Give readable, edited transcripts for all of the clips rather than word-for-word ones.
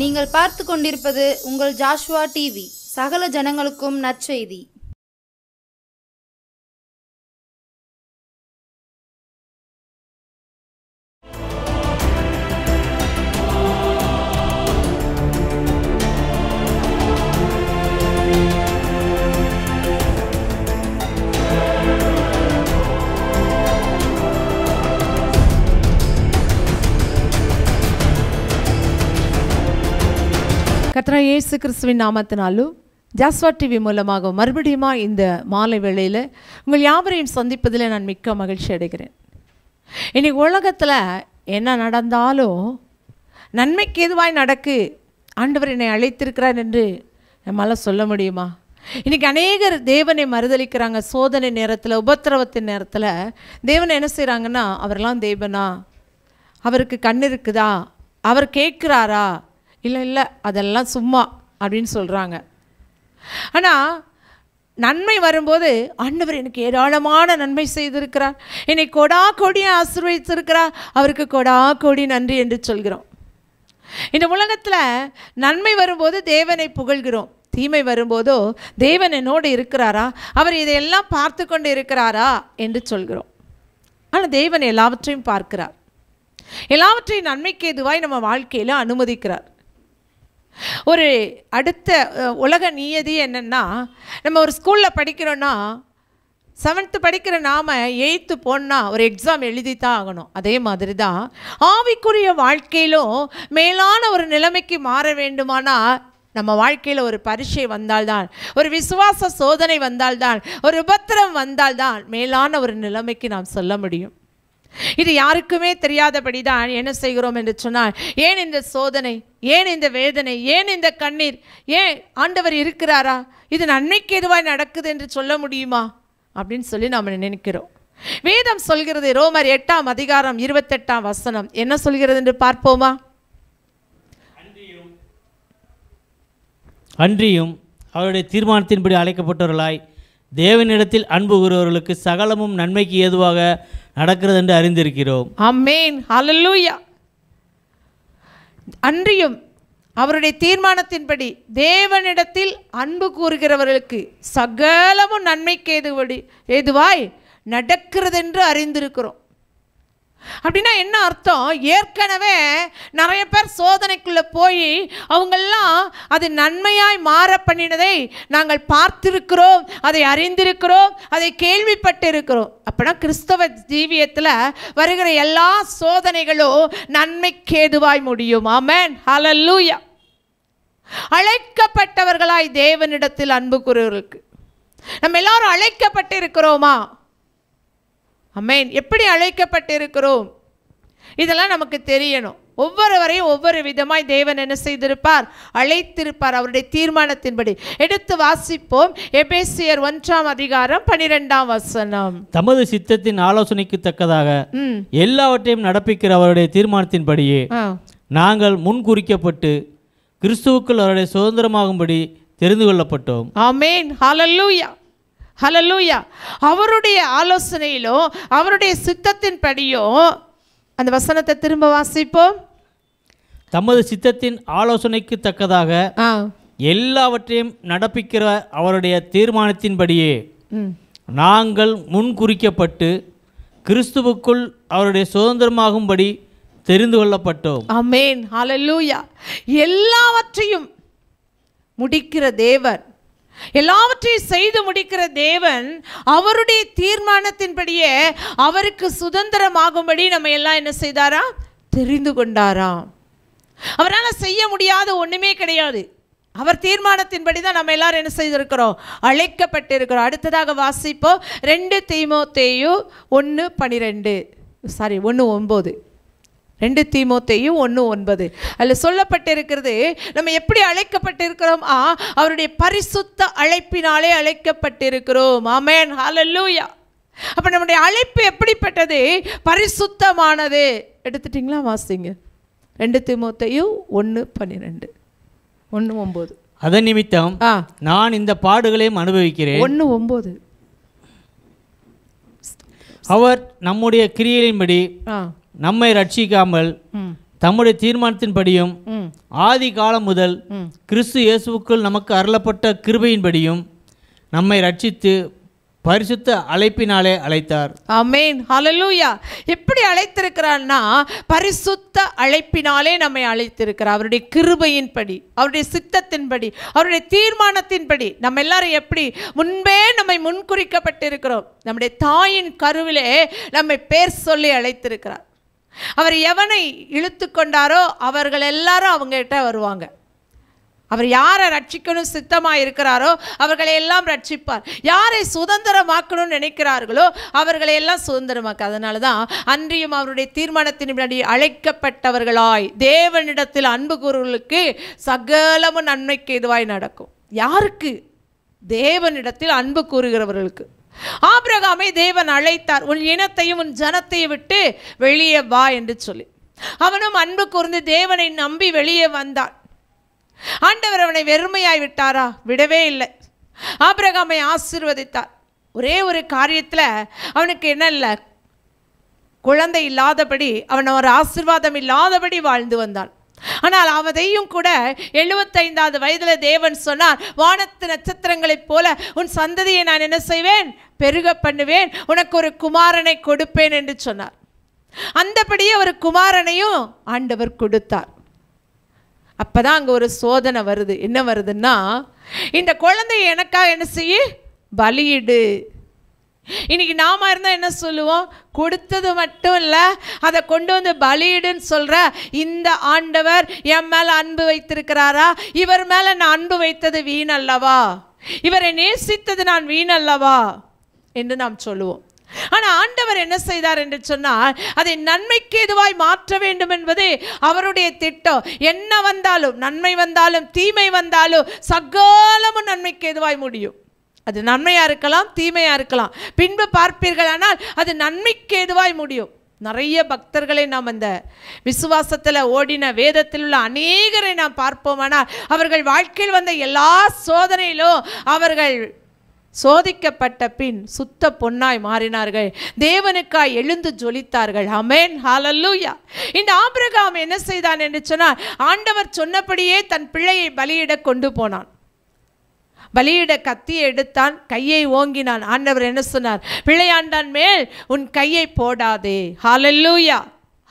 நீங்கள் பார்த்து கொண்டிருப்பது உங்கள் ஜாஷ்வா டிவி. சகல ஜனங்களுக்கும் நற்செய்தி. கர்த்தராகிய இயேசு கிறிஸ்துவின் நாமத்தினாலும் ஜாஸ்வா டிவி மூலமாக மறுபடியும் இந்த மாலை வேளையில் உங்கள் யாவரையும் சந்திப்பதில் நான் மிக்க மகிழ்ச்சி அடைகிறேன். இன்றைக்கி உலகத்தில் என்ன நடந்தாலும் நன்மைக்கு எதுவாய் நடக்கு, ஆண்டவர் என்னை அழைத்திருக்கிறார் என்று நம்மளால் சொல்ல முடியுமா? இன்றைக்கி அநேகர் தேவனை மறுதளிக்கிறாங்க. சோதனை நேரத்தில், உபத்திரவத்தின் நேரத்தில் தேவனை என்ன செய்கிறாங்கன்னா, அவரெல்லாம் தேவனா, அவருக்கு கண் இருக்குதா, அவர் கேட்குறாரா, இல்லை அதெல்லாம் சும்மா அப்படின்னு சொல்கிறாங்க. ஆனால் நன்மை வரும்போது ஆண்டவர் எனக்கு ஏராளமான நன்மை செய்திருக்கிறார், என்னை கொடா கோடியாக ஆசீர்வதித்திருக்கிறார், அவருக்கு கொடா கோடி நன்றி என்று சொல்கிறோம். இந்த உலகத்தில் நன்மை வரும்போது தேவனை புகழ்கிறோம், தீமை வரும்போதோ தேவன் என்னோடு இருக்கிறாரா, அவர் இதையெல்லாம் பார்த்து கொண்டு இருக்கிறாரா என்று சொல்கிறோம். ஆனால் தேவன் எல்லாவற்றையும் பார்க்கிறார், எல்லாவற்றையும் நன்மைக்கு எதுவாய் நம்ம வாழ்க்கையில் அனுமதிக்கிறார். ஒரு அடுத்த உலக நியதி என்னென்னா, நம்ம ஒரு ஸ்கூலில் படிக்கிறோன்னா 7th படிக்கிற நாம் 8th போனால் ஒரு எக்ஸாம் எழுதி தான் ஆகணும். அதே மாதிரி தான் ஆவிக்குரிய வாழ்க்கையிலும் மேலான ஒரு நிலைமைக்கு மாற வேண்டுமானால் நம்ம வாழ்க்கையில் ஒரு பரீட்சை வந்தால்தான், ஒரு விசுவாச சோதனை வந்தால்தான், ஒரு உபத்திரம் வந்தால்தான் மேலான ஒரு நிலைமைக்கு நாம் சொல்ல முடியும். இது யாருக்குமே தெரியாதபடி தான் என்ன செய்கிறோம் என்று சொன்னால், ஏன் இந்த சோதனை, ஏன் இந்த வேதனை, ஏன் இந்த கண்ணீர், ஏன் ஆண்டவர் இருக்கிறாரா, இது நன்மைக்கு எதுவாய் நடக்குது என்று சொல்ல முடியுமா அப்படின்னு சொல்லி நாம் நினைக்கிறோம். வேதம் சொல்கிறது, ரோமர் 8ஆம் அதிகாரம் 28ஆம் வசனம் என்ன சொல்கிறது என்று பார்ப்போமா? அன்றியும் அவருடைய தீர்மானத்தின்படி அழைக்கப்பட்டவர்களாய் தேவனிடத்தில் அன்பு கூறுவவர்களுக்கு சகலமும் நன்மைக்கு ஏதுவாக நடக்கிறது என்று அறிந்திருக்கிறோம். ஆமென், ஹல்லேலூயா. அன்றியும் அவருடைய தீர்மானத்தின்படி தேவனிடத்தில் அன்பு கூறுகிறவர்களுக்கு சகலமும் நன்மைக்கு ஏதுவாய் நடக்கிறது என்று அறிந்திருக்கிறோம். அப்படின்னா என்ன அர்த்தம்? ஏற்கனவே நிறைய பேர் சோதனைக்குள்ளே போய் அவங்கெல்லாம் அது நன்மையாய் மாற பண்ணினதை நாங்கள் பார்த்திருக்கிறோம், அதை அறிந்திருக்கிறோம், அதை கேள்விப்பட்டு இருக்கிறோம். அப்படின்னா கிறிஸ்தவ ஜீவியத்தில் வருகிற எல்லா சோதனைகளும் நன்மைக்கு ஏதுவாய் முடியும். ஆமென், ஹல்லேலூயா. அழைக்கப்பட்டவர்களாய் தேவனிடத்தில் அன்பு கூறுவர்களுக்கு நம்ம எல்லாரும் அழைக்கப்பட்டு இருக்கிறோமா? ஆமென். எப்படி அழைக்கப்பட்டிருக்கிறோம் இதெல்லாம் நமக்கு தெரியணும். ஒவ்வொருவரையும் ஒவ்வொரு விதமாய் தேவன் என்ன செய்திருப்பார், அழைத்திருப்பார் அவருடைய தீர்மானத்தின்படி. எடுத்து வாசிப்போம். எபேசியர் 1ஆம் அதிகாரம் 12ஆம் வசனம். தமது சித்தத்தின் ஆலோசனைக்கு தக்கதாக எல்லாவற்றையும் நடப்பிக்கிற அவருடைய தீர்மானத்தின்படியே நாங்கள் முன்குறிக்கப்பட்டு கிறிஸ்துவுக்குள் அவருடைய சுதந்திரமாகும்படி தெரிந்து கொள்ளப்பட்டோம். ஆமென், ஹல்லேலூயா, ஹல்லேலூயா. அவருடைய ஆலோசனையிலும் அவருடைய சித்தத்தின் படியும், அந்த வசனத்தை திரும்ப வாசிப்போம். தமது சித்தத்தின் ஆலோசனைக்கு தக்கதாக எல்லாவற்றையும் நடப்பிக்கிற அவருடைய தீர்மானத்தின்படியே நாங்கள் முன்குறிக்கப்பட்டு கிறிஸ்துவுக்குள் அவருடைய சுதந்திரமாகும்படி தெரிந்து கொள்ளப்பட்டோம். ஆமென், ஹல்லேலூயா. எல்லாவற்றையும் முடிக்கிற தேவன், எல்லாவற்றையும் செய்து முடிக்கிற தேவன் அவருடைய தீர்மானத்தின்படியே அவருக்கு சுதந்திரமாகும்படி நம்ம எல்லாம் என்ன செய்தாரா, தெரிந்து கொண்டாராம். அவரால் செய்ய முடியாத ஒன்றுமே கிடையாது. அவர் தீர்மானத்தின்படி தான் நம்ம எல்லாரும் என்ன செய்திருக்கிறோம், அழைக்கப்பட்டிருக்கிறோம். அடுத்ததாக வாசிப்போம். 2 தீமோத்தேயு 1:12 1:9. 2 தீமோத்தேயு 1:9 அதில் சொல்லப்பட்டிருக்கிறது, நம்ம எப்படி அழைக்கப்பட்டிருக்கிறோம், அவருடைய பரிசுத்த அழைப்பினாலே அழைக்கப்பட்டிருக்கிறோம். ஆமென், ஹல்லேலூயா. அப்போ நம்முடைய அழைப்பு எப்படிப்பட்டது, பரிசுத்தமானது. எடுத்துட்டிங்களா? வாசிங்க 2 தீமோத்தேயு 1:12 1:9. அதன் நிமித்தம் நான் இந்த பாடுகளையும் அனுபவிக்கிறேன். 1:9. அவர் நம்முடைய கிரியைகளின்படி நம்மை ரட்சிக்காமல் தம்முடைய தீர்மானத்தின்படியும் ஆதி காலம் முதல் கிறிஸ்து இயேசுவுக்குள் நமக்கு அருளப்பட்ட கிருபையின்படியும் நம்மை ரட்சித்து பரிசுத்த அழைப்பினாலே அழைத்தார். ஆமென், ஹல்லேலூயா. எப்படி அழைத்திருக்கிறார்னா பரிசுத்த அழைப்பினாலே நம்மை அழைத்திருக்கிறார். அவருடைய கிருபையின்படி, அவருடைய சித்தத்தின்படி, அவருடைய தீர்மானத்தின்படி நம்ம எல்லாரும் எப்படி முன்பே நம்மை முன்குறிக்கப்பட்டிருக்கிறோம். நம்முடைய தாயின் கருவிலே நம்மை பேர் சொல்லி அழைத்திருக்கிறார். அவர் எவனை இழுத்து கொண்டாரோ அவர்கள் எல்லாரும் அவங்ககிட்ட வருவாங்க. அவர் யாரை ரட்சிக்கணும் சித்தமாக இருக்கிறாரோ அவர்களை எல்லாம் ரட்சிப்பார். யாரை சுதந்திரமாக்கணும்னு நினைக்கிறார்களோ அவர்களை எல்லாம் சுதந்திரமாக்க. அதனால தான் அன்றியும் அவருடைய தீர்மானத்தின்படி அழைக்கப்பட்டவர்களாய் தேவனிடத்தில் அன்பு கூறுவர்களுக்கு சகலமும் நன்மைக்கு எதுவாய் நடக்கும். யாருக்கு? தேவனிடத்தில் அன்பு கூறுகிறவர்களுக்கு. ஆபிரகாமை தேவன் அழைத்தார். உன் இனத்தையும் உன் ஜனத்தையும் விட்டு வெளியே வா என்று சொல்லி. அவனும் அன்பு கூர்ந்து தேவனை நம்பி வெளியே வந்தான். ஆண்டவர் அவனை வெறுமையாய் விட்டாரா? விடவே இல்லை. ஆபிரகாமை ஆசீர்வதித்தார். ஒரே ஒரு காரியத்தில் அவனுக்கு என்ன இல்லை, குழந்தை இல்லாதபடி அவன் ஒரு ஆசீர்வாதம் இல்லாதபடி வாழ்ந்து வந்தான். ஆனால் அவதையும் கூட 75வது வயதில் தேவன் சொன்னார், வானத்து நட்சத்திரங்களைப் போல உன் சந்ததியை நான் என்ன செய்வேன்? பெருக பண்ணுவேன், உனக்கு ஒரு குமாரனை கொடுப்பேன் என்று சொன்னார். அந்தபடியே ஒரு குமாரனையும் ஆண்டவர் கொடுத்தார். அப்போதான் அங்கே ஒரு சோதனை வருது. என்ன வருதுன்னா, இந்த குழந்தைய எனக்காக என்ன செய்ய? பலியிடு. இன்னைக்கு நாம இருந்தால் என்ன சொல்லுவோம்? கொடுத்தது மட்டும் இல்லை, அதை கொண்டு வந்து பலியிடுன்னு சொல்கிற இந்த ஆண்டவர் என் மேலே அன்பு வைத்திருக்கிறாரா? இவர் மேலே நான் அன்பு வைத்தது வீணல்லவா? இவரை நேசித்தது நான் வீணல்லவா என்று நாம் சொல்லுவோம். ஆனால் ஆண்டவர் என்ன செய்தார் என்று சொன்னால், அதை நன்மைக்கு எதுவாய் மாற்ற வேண்டும் என்பது அவருடைய திட்டம். என்ன வந்தாலும், நன்மை வந்தாலும் தீமை வந்தாலும் சகலமும் நன்மைக்கு எதுவாய் முடியும். அது நன்மையாக இருக்கலாம், தீமையாக இருக்கலாம். பின்பு பார்ப்பீர்கள், ஆனால் அது நன்மைக்கு எதுவாய் முடியும். நிறைய பக்தர்களை நாம் அந்த விசுவாசத்தில் ஓடின வேதத்தில் உள்ள அநேகரை நாம் பார்ப்போமானால் அவர்கள் வாழ்க்கையில் வந்த எல்லா சோதனையிலும் அவர்கள் சோதிக்கப்பட்ட பின் சுத்த பொன்னாய் மாறினார்கள். தேவனுக்காய் எழுந்து ஜொலித்தார்கள். ஆமென், ஹல்லேலூயா. இந்த ஆபிரகாம் என்ன செய்தான் என்று சொன்னால், ஆண்டவர் சொன்னபடியே தன் பிள்ளையை பலியிட கொண்டு போனான். பலியிட கத்தியை எடுத்தான், கையை ஓங்கினான். ஆண்டவர் என்ன சொன்னார்? பிள்ளையாண்டான் மேல் உன் கையை போடாதே. ஹல்லேலூயா,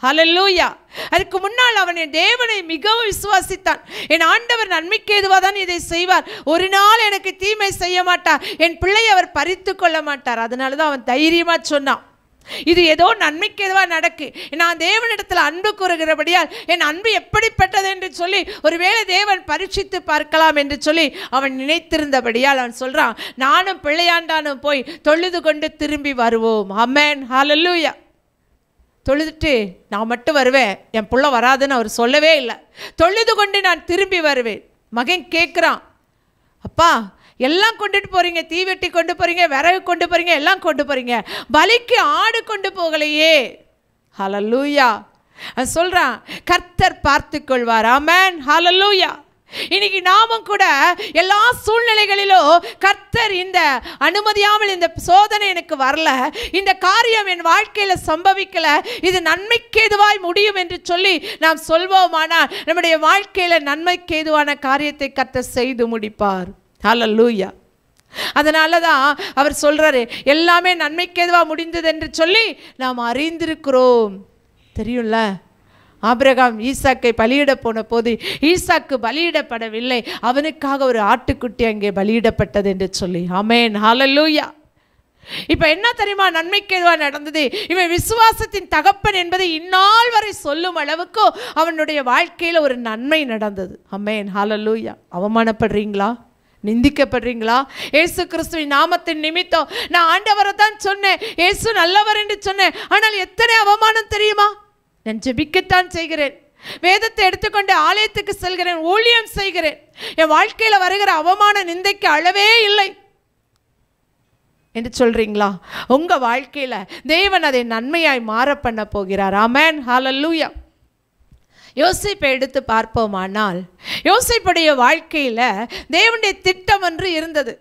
ஹல்லேலூயா. அதுக்கு முன்னால் அவன் என் தேவனை மிகவும் விசுவாசித்தான். என் ஆண்டவர் நன்மைக்கு ஏதுவாக தான் இதை செய்வார், ஒரு நாள் எனக்கு தீமை செய்ய மாட்டார், என் பிள்ளை அவர் பறித்து கொள்ள மாட்டார். அதனால தான் அவன் தைரியமாக சொன்னான், இது ஏதோ நன்மைக்கு எதுவாக நடக்கு, நான் தேவனிடத்தில் அன்பு கூறுகிறபடியால் என் அன்பு எப்படிப்பட்டது என்று சொல்லி ஒருவேளை தேவன் பரீட்சித்து பார்க்கலாம் என்று சொல்லி அவன் நினைத்திருந்தபடியால் அவன் சொல்கிறான், நானும் பிள்ளையாண்டானும் போய் தொழுது கொண்டு திரும்பி வருவோம். ஆமென், ஹல்லேலூயா. தொழுதுட்டு நான் மட்டும் வருவேன், என் புள்ள வராதுன்னு அவர் சொல்லவே இல்லை. தொழுது கொண்டு நான் திரும்பி வருவேன். மகன் கேட்குறான், அப்பா எல்லாம் கொண்டுட்டு போகிறீங்க, தீவெட்டி கொண்டு போகிறீங்க, விறகு கொண்டு போகிறீங்க, எல்லாம் கொண்டு போகிறீங்க, பலிக்கு ஆடு கொண்டு போகலையே. ஹல்லேலூயா. அவன் சொல்கிறான், கர்த்தர் பார்த்து கொள்வார். ஆமென், ஹல்லேலூயா. இன்னைக்கு நாமும் கூட எல்லா சூழ்நிலைகளிலும் கர்த்தர் இந்த அனுமதியாமல் இந்த சோதனை எனக்கு வரல, இந்த காரியம் என் வாழ்க்கையில் சம்பவிக்கல, இது நன்மைக்கு ஏதுவாய் முடியும் என்று சொல்லி நாம் சொல்வோமானால் நம்முடைய வாழ்க்கையில் நன்மைக்கு ஏதுவான காரியத்தை கர்த்தர் செய்து முடிப்பார். ஹல்லேலூயா. அதனால தான் அவர் சொல்றாரு, எல்லாமே நன்மைக்கு ஏதுவாக முடிந்தது என்று சொல்லி நாம் அறிந்திருக்கிறோம். தெரியும்ல, ஆபிரகாம் ஈசாக்கை பலியிட போன போது ஈசாக்கு பலியிடப்படவில்லை, அவனுக்காக ஒரு ஆட்டுக்குட்டி அங்கே பலியிடப்பட்டது என்று சொல்லி. ஆமென், ஹல்லேலூயா. இப்போ என்ன தெரியுமா நன்மைக்கு எதுவாக நடந்தது? இவன் விசுவாசத்தின் தகப்பன் என்பதை இந்நாள் வரை சொல்லும் அளவுக்கு அவனுடைய வாழ்க்கையில் ஒரு நன்மை நடந்தது. ஆமென், ஹல்லேலூயா. அவமானப்படுறீங்களா? நிந்திக்கப்படுறீங்களா? இயேசு கிறிஸ்துவின் நாமத்தின் நிமித்தம் நான் ஆண்டவரை தான் சொன்னேன், இயேசு நல்லவர் என்று சொன்னேன், ஆனால் எத்தனை அவமானம் தெரியுமா? நான் ஜெபிக்கத்தான் செய்கிறேன், வேதத்தை எடுத்துக்கொண்டு ஆலயத்துக்கு செல்கிறேன், ஊழியம் செய்கிறேன், என் வாழ்க்கையில் வருகிற அவமான நிந்தைக்கு அளவே இல்லை என்று சொல்றீங்களா? உங்க வாழ்க்கையில் தேவன் அதை நன்மையாய் மாற பண்ண போகிறார். ஆமென், ஹல்லேலூயா. யோசேப்பை எடுத்து பார்ப்போமானால் யோசேப்புடைய வாழ்க்கையில் தேவனுடைய திட்டம் ஒன்று இருந்தது.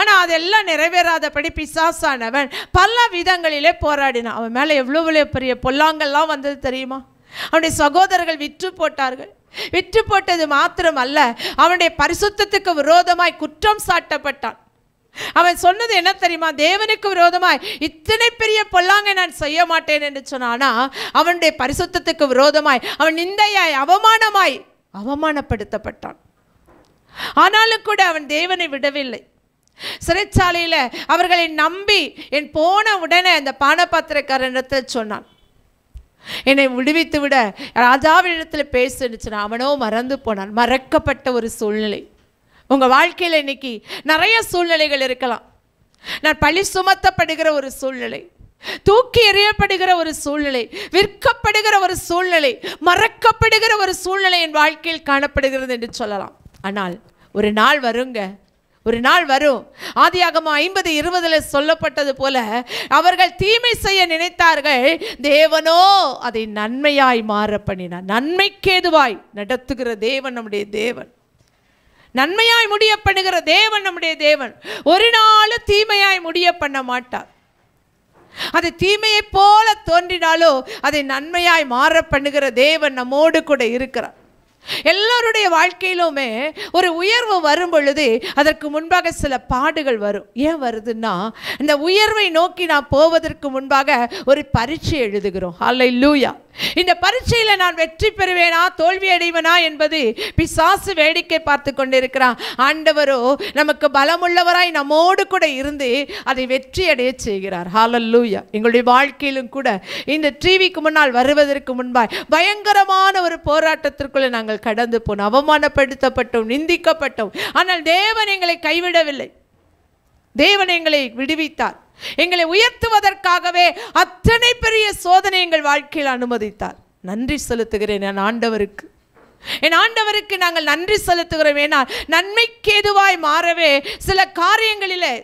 ஆனால் அதெல்லாம் நிறைவேறாதபடி பிசாசானவன் பல விதங்களிலே போராடினான். அவன் மேலே எவ்வளோ பெரிய பொல்லாங்கெல்லாம் வந்தது தெரியுமா? அவனுடைய சகோதரர்கள் விற்று போட்டார்கள். விற்று போட்டது மாத்திரம் அல்ல, அவனுடைய பரிசுத்தத்துக்கு விரோதமாய் குற்றம் சாட்டப்பட்டான். அவன் சொன்னது என்ன தெரியுமா? தேவனுக்கு விரோதமாய் இத்தனை பெரிய பொல்லாங்கை நான் செய்ய மாட்டேன் என்று சொன்னானா, அவனுடைய பரிசுத்தத்துக்கு விரோதமாய் அவன் நிந்தையாய் அவமானப்படுத்தப்பட்டான். ஆனாலும் கூட அவன் தேவனை விடவில்லை. சிறைச்சாலையில் அவர்களை நம்பி என் போன உடனே அந்த பானபாத்திரக்காரனிடத்தில் சொன்னான், என்னை விடுவித்து விட ராஜாவினிடத்தில் பேசுன்னு. அவனோ மறந்து போனான். மறக்கப்பட்ட ஒரு சூழ்நிலை. உங்கள் வாழ்க்கையில் இன்னைக்கு நிறைய சூழ்நிலைகள் இருக்கலாம். நான் பழி சுமத்தப்படுகிற ஒரு சூழ்நிலை, தூக்கி எறியப்படுகிற ஒரு சூழ்நிலை, விற்கப்படுகிற ஒரு சூழ்நிலை, மறக்கப்படுகிற ஒரு சூழ்நிலை என் வாழ்க்கையில் காணப்படுகிறது என்று சொல்லலாம். ஆனால் ஒரு நாள் வருங்க, ஒரு நாள் வரும். ஆதியாகமம் 50:20 சொல்லப்பட்டது போல அவர்கள் தீமை செய்ய நினைத்தார்கள், தேவனோ அதை நன்மையாய் மாற பண்ணினார். நன்மைக்கேதுவாய் நடத்துகிற தேவன் நம்முடைய தேவன். நன்மையாய் முடிய பண்ணுகிற தேவன் நம்முடைய தேவன். ஒரு நாள் தீமையாய் முடிய பண்ண மாட்டார். அது தீமையை போல தோன்றினாலோ அதை நன்மையாய் மாற பண்ணுகிற தேவன் நம்மோடு கூட இருக்கிறார். எல்லோருடைய வாழ்க்கையிலுமே ஒரு உயர்வு வரும் பொழுது அதற்கு முன்பாக சில பாடுகள் வரும். ஏன் வருதுன்னா, இந்த உயர்வை நோக்கி நான் போவதற்கு முன்பாக ஒரு பரீட்சை எழுதுகிறோம். ஹல்லேலூயா. இந்த பரீட்சையில் நான் வெற்றி பெறுவேனா தோல்வி அடைவேனா என்பது பிசாசு வேடிக்கை பார்த்து கொண்டிருக்கிறான். ஆண்டவரோ நமக்கு பலமுள்ளவராய் நம்மோடு கூட இருந்து அதை வெற்றி அடைய செய்கிறார். ஹல்லேலூயா. எங்களுடைய வாழ்க்கையிலும் கூட இந்த டிவிக்கு முன்னால் வருவதற்கு முன்பாய் பயங்கரமான ஒரு போராட்டத்திற்குள்ளே நாங்கள் கடந்து போனோம். அவமானப்படுத்தப்பட்டோம், நிந்திக்கப்பட்டோம். ஆனால் தேவன் எங்களை கைவிடவில்லை. தேவன் எங்களை விடுவித்தார். எங்களை உயர்த்துவதற்காகவே அத்தனை பெரிய சோதனை எங்கள் வாழ்க்கையில் அனுமதித்தார். நன்றி செலுத்துகிறேன் என் ஆண்டவருக்கு. என் ஆண்டவருக்கு நாங்கள் நன்றி செலுத்துகிறோம். ஏனால் நன்மைக்கு ஏதுவாய் மாறவே சில காரியங்களிலே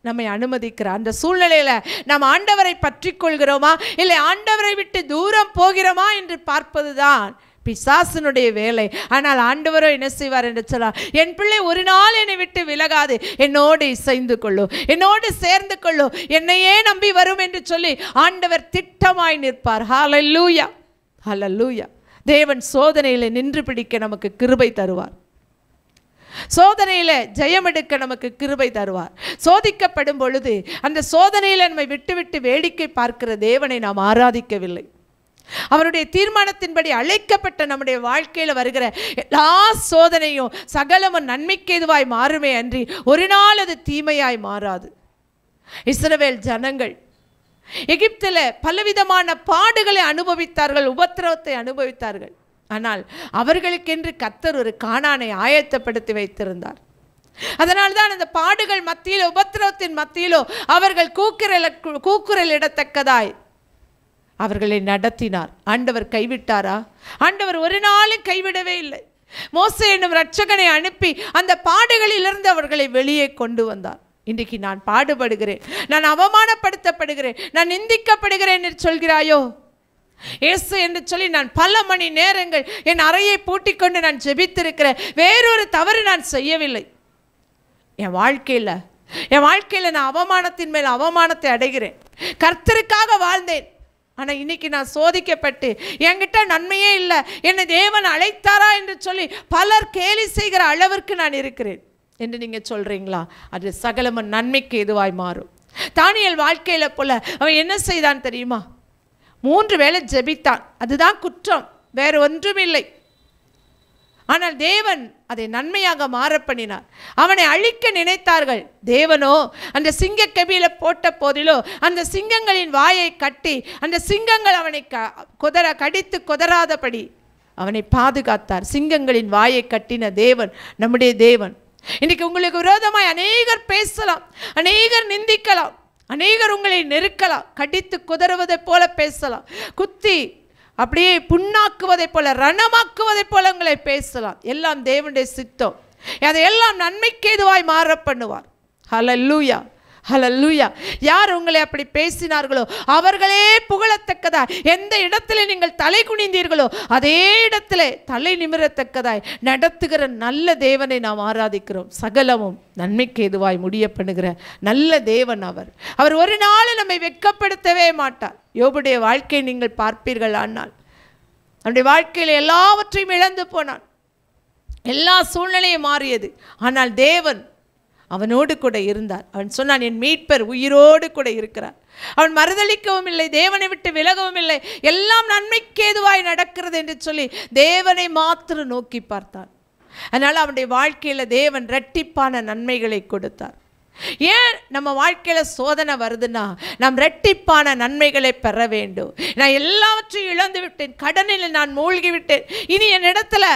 நம்மை அனுமதிக்கிறார். அந்த சூழ்நிலையில் நாம் ஆண்டவரை பற்றி கொள்கிறோமா இல்லை ஆண்டவரை விட்டு தூரம் போகிறோமா என்று பார்ப்பதுதான் பிசாசனுடைய வேலை. ஆனால் ஆண்டவரோ என்ன செய்வார் என்று சொன்னார், என் பிள்ளை ஒரு நாள் என்னை விட்டு விலகாது, என்னோடு இசைந்து கொள்ளும், என்னோடு சேர்ந்து கொள்ளும், என்னையே நம்பி வரும் என்று சொல்லி ஆண்டவர் திட்டமாய் நிற்பார். ஹல்லேலூயா, ஹல்லேலூயா. தேவன் சோதனையில் நின்று பிடிக்க நமக்கு கிருபை தருவார். சோதனையில் ஜெயமெடுக்க நமக்கு கிருபை தருவார். சோதிக்கப்படும் பொழுது அந்த சோதனையில் நம்மை விட்டு விட்டு வேடிக்கை பார்க்கிற தேவனை நாம் ஆராதிக்கவில்லை. அவருடைய தீர்மானத்தின்படி அழைக்கப்பட்ட நம்முடைய வாழ்க்கையில் வருகிற எல்லா சோதனையும் சகலமும் நன்மைக்கு ஏதுவாய் மாறுமே அன்றி ஒரு நாள் அது தீமையாய் மாறாது. இஸ்ரவேல் ஜனங்கள் எகிப்தில் பலவிதமான பாடுகளை அனுபவித்தார்கள், உபத்திரவத்தை அனுபவித்தார்கள். ஆனால் அவர்களுக்கென்று கர்த்தர் ஒரு கானானை ஆயத்தப்படுத்தி வைத்திருந்தார். அதனால்தான் அந்த பாடுகள் மத்தியிலோ உபத்திரவத்தின் மத்தியிலோ அவர்கள் கூக்குரலிடத்தக்கதாய் அவர்களை நடத்தினார். ஆண்டவர் கைவிட்டாரா? ஆண்டவர் ஒரு நாளும் கைவிடவே இல்லை. மோசே என்னும் இரட்சகனை அனுப்பி அந்த பாடுகளிலிருந்து அவர்களை வெளியே கொண்டு வந்தார். இன்றைக்கு நான் பாடுபடுகிறேன், நான் அவமானப்படுத்தப்படுகிறேன், நான் நிந்திக்கப்படுகிறேன் என்று சொல்கிறாயோ? இயேசு என்று சொல்லி நான் பல மணி நேரங்கள் என் அறையை பூட்டிக்கொண்டு நான் ஜெபித்திருக்கிறேன். வேறொரு தவறு நான் செய்யவில்லை. என் வாழ்க்கையில் நான் அவமானத்தின் மேல் அவமானத்தை அடைகிறேன். கர்த்தருக்காக வாழ்ந்தேன். ஆனால் இன்னைக்கு நான் சோதிக்கப்பட்டு என்கிட்ட நன்மையே இல்லை, என்னை தேவன் அழைத்தாரா என்று சொல்லி பலர் கேலி செய்கிற அளவிற்கு நான் இருக்கிறேன் என்று நீங்கள் சொல்கிறீங்களா? அது சகலமும் நன்மைக்கு எதுவாய் மாறும். தானியேல் வாழ்க்கையில் போல அவன் என்ன செய்தான் தெரியுமா? 3 வேளை ஜெபித்தான். அதுதான் குற்றம், வேறு ஒன்றுமில்லை. ஆனால் தேவன் அதை நன்மையாக மாற பண்ணினார். அவனை அழிக்க நினைத்தார்கள். தேவனோ அந்த சிங்க கபில போட்ட போதிலோ அந்த சிங்கங்களின் வாயை கட்டி அந்த சிங்கங்கள் அவனை கடித்து கொதராதபடி அவனை பாதுகாத்தார். சிங்கங்களின் வாயை கட்டின தேவன் நம்முடைய தேவன். இன்னைக்கு உங்களுக்கு விரோதமாய் அநேகர் பேசலாம், அநேகர் நிந்திக்கலாம், அநேகர் உங்களை நெருக்கலாம், கடித்து குதறுவதை போல பேசலாம், குத்தி அப்படியே புண்ணாக்குவதை போல ரணமாக்குவதை போல உங்களை பேசலாம். எல்லாம் தேவனுடைய சித்தம். அதையெல்லாம் நன்மைக்கு ஏதுவாய் மாற பண்ணுவார். ஹல்லேலூயா, ஹல்லேலூயா. யார் உங்களை அப்படி பேசினார்களோ அவர்களே புகழத்தக்கதாய் எந்த இடத்துல நீங்கள் தலை குனிந்தீர்களோ அதே இடத்துல தலை நிமிரத்தக்கதாய் நடத்துகிற நல்ல தேவனை நாம் ஆராதிக்கிறோம். சகலமும் நன்மைக்கு ஏதுவாய் முடிய பண்ணுகிற நல்ல தேவன் அவர். அவர் ஒரு நாள் நம்மை வெட்கப்படுத்தவே மாட்டார். யோபுடைய வாழ்க்கையை நீங்கள் பார்ப்பீர்கள். ஆனால் அவனுடைய வாழ்க்கையில் எல்லாவற்றையும் இழந்து போனான். எல்லா சூழ்நிலையும் மாறியது. ஆனால் தேவன் அவனோடு கூட இருந்தார். அவன் சொன்னான், என் மீட்பர் உயிரோடு கூட இருக்கிறார். அவன் மறுதளிக்கவும் இல்லை, தேவனை விட்டு விலகவும் இல்லை. எல்லாம் நன்மைக்கு ஏதுவாய் நடக்கிறது என்று சொல்லி தேவனை மாத்திரம் நோக்கி பார்த்தான். அதனால் அவனுடைய வாழ்க்கையில் தேவன் இரட்டிப்பான நன்மைகளை கொடுத்தார். ஏன் நம்ம வாழ்க்கையில் சோதனை வருதுன்னா, நாம் இரட்டிப்பான நன்மைகளை பெற வேண்டும். நான் எல்லாவற்றையும் இழந்து விட்டேன், கடனில் நான் மூழ்கி விட்டேன், இனி என் இடத்துல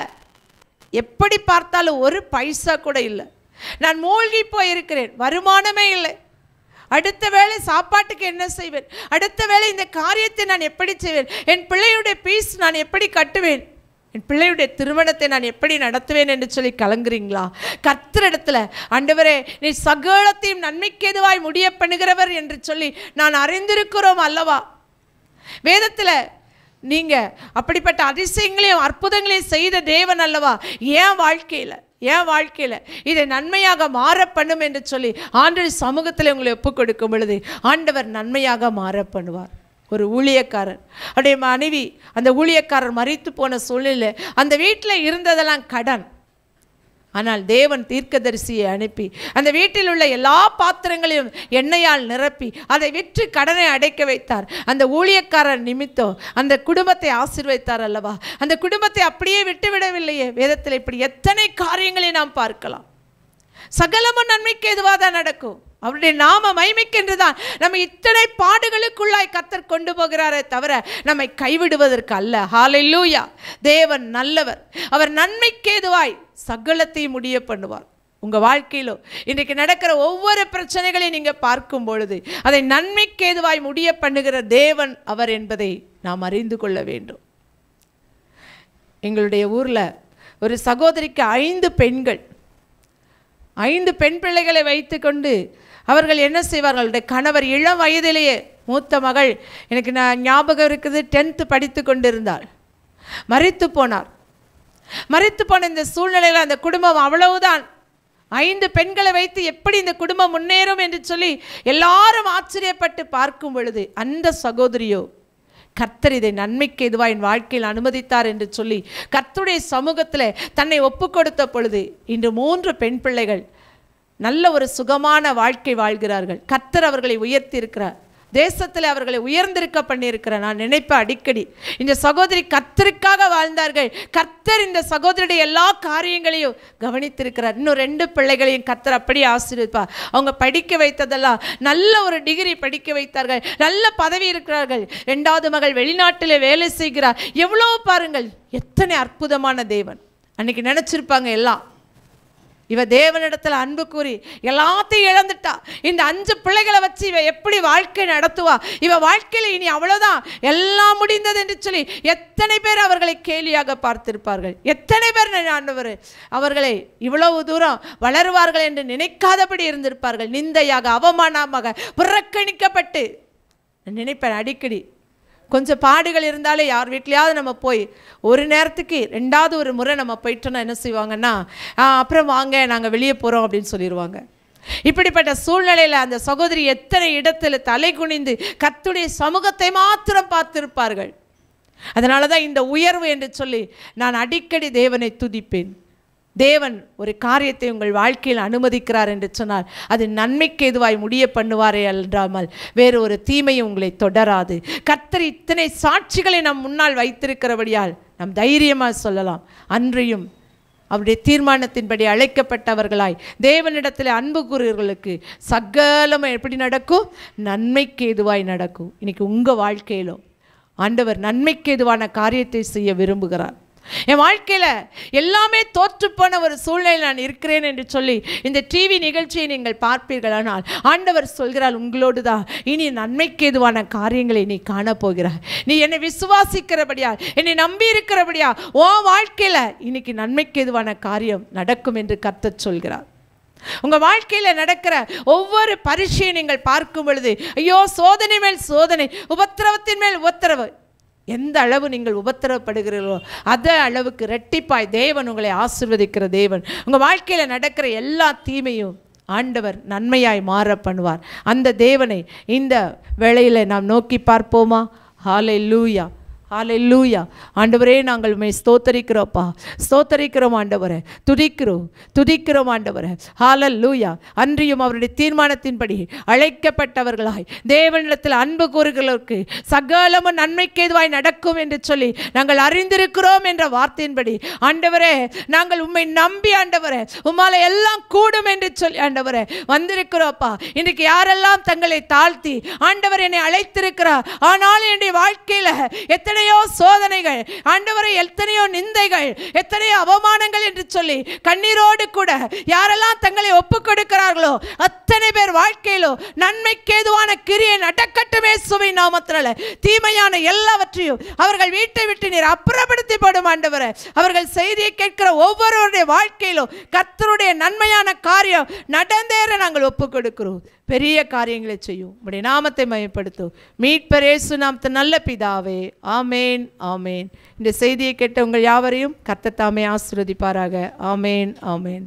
எப்படி பார்த்தாலும் ஒரு பைசா கூட இல்லை, நான் மூழ்கி போயிருக்கிறேன், வருமானமே இல்லை, அடுத்த வேளை சாப்பாட்டுக்கு என்ன செய்வேன், அடுத்த வேளை இந்த காரியத்தை நான் எப்படி செய்வேன், என் பிள்ளையுடைய பீஸ் நான் எப்படி கட்டுவேன், என் பிள்ளையுடைய திருமணத்தை நான் எப்படி நடத்துவேன் என்று சொல்லி கலங்குறீங்களா? கர்த்தரிடத்தில், ஆண்டவரே நீ சகலத்தையும் நன்மைக்கு எதுவாய் முடிய பண்ணுகிறவர் என்று சொல்லி நான் அறிந்திருக்கிறோம் அல்லவா? வேதத்தில் நீங்கள் அப்படிப்பட்ட அதிசயங்களையும் அற்புதங்களையும் செய்த தேவன் அல்லவா? என் வாழ்க்கையில் இதை நன்மையாக மாற பண்ணும் என்று சொல்லி ஆண்டவர் சமூகத்தில் உங்களை ஒப்புக் கொடுக்கும் பொழுது ஆண்டவர் நன்மையாக மாற பண்ணுவார். ஒரு ஊழியக்காரர், அவருடைய மனைவி, அந்த ஊழியக்காரர் மரித்து போன சூழ்நிலை, அந்த வீட்டில் இருந்ததெல்லாம் கடன். ஆனால் தேவன் தீர்க்கதரிசியை அனுப்பி அந்த வீட்டில் உள்ள எல்லா பாத்திரங்களையும் எண்ணெயால் நிரப்பி அதை விற்று கடனை அடைக்க வைத்தார். அந்த ஊழியக்காரர் நிமித்தம் அந்த குடும்பத்தை ஆசீர்வதித்தார் அல்லவா? அந்த குடும்பத்தை அப்படியே விட்டுவிடவில்லையே. வேதத்தில் இப்படி எத்தனை காரியங்களை நாம் பார்க்கலாம். சகலமும் நன்மைக்கு எதுவாக தான் நடக்கும். அவருடைய நாம மகிமைக்கென்றுதான் நம்ம இத்தனை பாடுகளுக்குள்ளாய் கர்த்தர் கொண்டு போகிறாரே தவிர நம்மை கைவிடுவதற்கு அல்ல. ஹல்லேலூயா! தேவன் நல்லவர். அவர் நன்மைக்கு ஏதுவாய் சகலத்தையும் முடிய பண்ணுவார். உங்கள் வாழ்க்கையிலோ இன்றைக்கு நடக்கிற ஒவ்வொரு பிரச்சனைகளையும் நீங்கள் பார்க்கும் பொழுது அதை நன்மைக்கு ஏதுவாய் முடிய பண்ணுகிற தேவன் அவர் என்பதை நாம் அறிந்து கொள்ள வேண்டும். எங்களுடைய ஊரில் ஒரு சகோதரிக்கு 5 பெண்கள், 5 பெண் பிள்ளைகளை வைத்து கொண்டு அவர்கள் என்ன செய்வார்கள்? கணவர் இளம் வயதிலேயே, மூத்த மகள் எனக்கு ஞாபகம் இருக்குது, 10th படித்து கொண்டிருந்தாள், மரித்து போனார். மரித்து போன இந்த சூழ்நிலையில் அந்த குடும்பம் அவ்வளவுதான். 5 பெண்களை வைத்து எப்படி இந்த குடும்பம் முன்னேறும் என்று சொல்லி எல்லாரும் ஆச்சரியப்பட்டு பார்க்கும் பொழுது அந்த சகோதரியோ, கர்த்தர் இதை நன்மைக்கு எதுவாக என் வாழ்க்கையில் அனுமதித்தார் என்று சொல்லி கர்த்தருடைய சமூகத்தில் தன்னை ஒப்பு கொடுத்த பொழுது இன்று 3 பெண் பிள்ளைகள் நல்ல ஒரு சுகமான வாழ்க்கை வாழ்கிறார்கள். கர்த்தர் அவர்களை உயர்த்தி இருக்கிறார். தேசத்தில் அவர்களை உயர்ந்திருக்க பண்ணியிருக்கிறார். நான் நினைப்பேன் அடிக்கடி, இந்த சகோதரி கர்த்தருக்காக வாழ்ந்தார்கள். கர்த்தர் இந்த சகோதரியுடைய எல்லா காரியங்களையும் கவனித்திருக்கிறார். இன்னும் 2 பிள்ளைகளையும் கர்த்தர் அப்படியே ஆசீர்வதிப்பார். அவங்க படிக்க வைத்ததெல்லாம் நல்ல ஒரு டிகிரி படிக்க வைத்தார்கள், நல்ல பதவி இருக்கிறார்கள். 2வது மகள் வெளிநாட்டில் வேலை செய்கிறார். எவ்வளோ பாருங்கள், எத்தனை அற்புதமான தேவன். அன்னைக்கு நினச்சிருப்பாங்க எல்லாம், இவ தேவனிடத்தில் அன்பு கூறி எல்லாத்தையும் இழந்துட்டா, இந்த 5 பிள்ளைகளை வச்சு இவ எப்படி வாழ்க்கை நடத்துவா, இவ வாழ்க்கையில் இனி அவ்வளோதான், எல்லாம் முடிந்தது என்று சொல்லி எத்தனை பேர் அவர்களை கேலியாக பார்த்திருப்பார்கள். எத்தனை பேர் ஆண்டவர் அவர்களை இவ்வளவு தூரம் வளருவார்கள் என்று நினைக்காதபடி இருந்திருப்பார்கள். நிந்தையாக, அவமானமாக, புறக்கணிக்கப்பட்டு. நினைப்பேன் அடிக்கடி, கொஞ்சம் பாடுகள் இருந்தாலே யார் வீட்லையாவது நம்ம போய் ஒரு நேரத்துக்கு 2வது ஒரு முறை நம்ம போயிட்டோன்னா என்ன செய்வாங்கன்னா, அப்புறம் வாங்க நாங்கள் வெளியே போகிறோம் அப்படின்னு சொல்லிடுவாங்க. இப்படிப்பட்ட சூழ்நிலையில் அந்த சகோதரி எத்தனை இடத்துல தலை குனிந்து கர்த்தருடைய சமூகத்தை மாத்திரம் பார்த்திருப்பார்கள். அதனால தான் இந்த உயர்வு என்று சொல்லி நான் அடிக்கடி தேவனை துதிப்பேன். தேவன் ஒரு காரியத்தை உங்கள் வாழ்க்கையில் அனுமதிக்கிறார் என்று சொன்னால் அது நன்மைக்கு எதுவாய் முடிய பண்ணுவாரே அல்லாமல் வேறு ஒரு தீமையும் உங்களை தொடராது. கர்த்தர் இத்தனை சாட்சிகளை நம் முன்னால் வைத்திருக்கிறபடியால் நாம் தைரியமாக சொல்லலாம், அன்றையும் அவருடைய தீர்மானத்தின்படி அழைக்கப்பட்டவர்களாய் தேவனிடத்தில் அன்பு கூறுவர்களுக்கு சகலமும் எப்படி நடக்கும்? நன்மைக்கு எதுவாய் நடக்கும். இன்னைக்கு உங்கள் வாழ்க்கையிலும் ஆண்டவர் நன்மைக்கு எதுவான காரியத்தை செய்ய விரும்புகிறார். என் வாழ்க்கையில் எல்லாமே தோற்றுப்போன ஒரு சூழ்நிலை நான் இருக்கிறேன் என்று சொல்லி இந்த டிவி நிகழ்ச்சியை நீங்கள் பார்ப்பீர்களானால் ஆண்டவர் சொல்கிறார், உங்களோடு தான் இனி நன்மைக்கு எதுவான காரியங்களை நீ காணப்போகிறாய். நீ என்னை விசுவாசிக்கிறபடியா, என்னை நம்பி இருக்கிறபடியா உன் வாழ்க்கையில் இன்னைக்கு நன்மைக்கு எதுவான காரியம் நடக்கும் என்று கர்த்தர் சொல்கிறார். உங்கள் வாழ்க்கையில் நடக்கிற ஒவ்வொரு பரீட்சையை நீங்கள் பார்க்கும் பொழுது ஐயோ சோதனை மேல் சோதனை, உபத்திரவத்தின் மேல் உபத்திரவு, எந்த அளவு நீங்கள் உபத்திரவப்படுகிறீர்களோ அதே அளவுக்கு இரட்டிப்பாய் தேவன் உங்களை ஆசீர்வதிக்கிற தேவன். உங்கள் வாழ்க்கையில் நடக்கிற எல்லா தீமையும் ஆண்டவர் நன்மையாய் மாற பண்ணுவார். அந்த தேவனை இந்த வேளையில் நாம் நோக்கி பார்ப்போமா? ஹல்லேலூயா. ஹல்லேலூயா. ஆண்டவரே, நாங்கள் உம்மை ஸ்தோத்தரிக்கிறோப்பா, ஸ்தோத்தரிக்கிறோம் ஆண்டவரே, துதிக்கிறோம் ஆண்டவரே. ஹல்லேலூயா. அன்றியும் அவருடைய தீர்மானத்தின்படி அழைக்கப்பட்டவர்களாய் தேவனிடத்தில் அன்பு கூறுகிறவர்களுக்கு சகலமும் நன்மைக்கு ஏதுவாய் நடக்கும் என்று சொல்லி நாங்கள் அறிந்திருக்கிறோம் என்ற வார்த்தையின்படி ஆண்டவரே, நாங்கள் உம்மை நம்பி ஆண்டவரே, உம்மால எல்லாம் கூடும் என்று சொல்லி ஆண்டவரே வந்திருக்கிறோப்பா. இன்றைக்கு யாரெல்லாம் தங்களை தாழ்த்தி ஆண்டவர் என்னை அழைத்திருக்கிறார், ஆனாலும் என்னுடைய வாழ்க்கையில் எத்தனையோ சோதனைகள் ஆண்டவரை, எத்தனையோ நிந்தைகள், எத்தனையோ அவமானங்கள் என்று சொல்லி கண்ணீரோடு கூட யாரெல்லாம் தங்களை ஒப்புக் கொடுக்கிறார்களோ அத்தனை பேர் வாழ்க்கையிலோ நன்மைக்கு ஏதுவான கிரியை நடக்கட்டுமே சுவை நாமத்தினால. தீமையான எல்லாவற்றையும் அவர்கள் வீட்டை விட்டு நீர் அப்புறப்படுத்தி போடும் ஆண்டவரே. அவர்கள் செய்தியை கேட்கிற ஒவ்வொருவருடைய வாழ்க்கையிலும் கர்த்தருடைய நன்மையான காரியம் நடந்தேற நாங்கள் ஒப்புக் கொடுக்கிறோம். பெரிய காரியங்களை செய்யும், உம்முடைய நாமத்தை மகிமைப்படுத்தும். மீட்பர் இயேசு நாமத்தில் நல்ல பிதாவே, ஆமேன் ஆமேன். இந்த செய்தியை கேட்ட உங்கள் யாவரையும் கர்த்தர் தாமே ஆசீர்வதிப்பாராக. ஆமேன் ஆமேன்.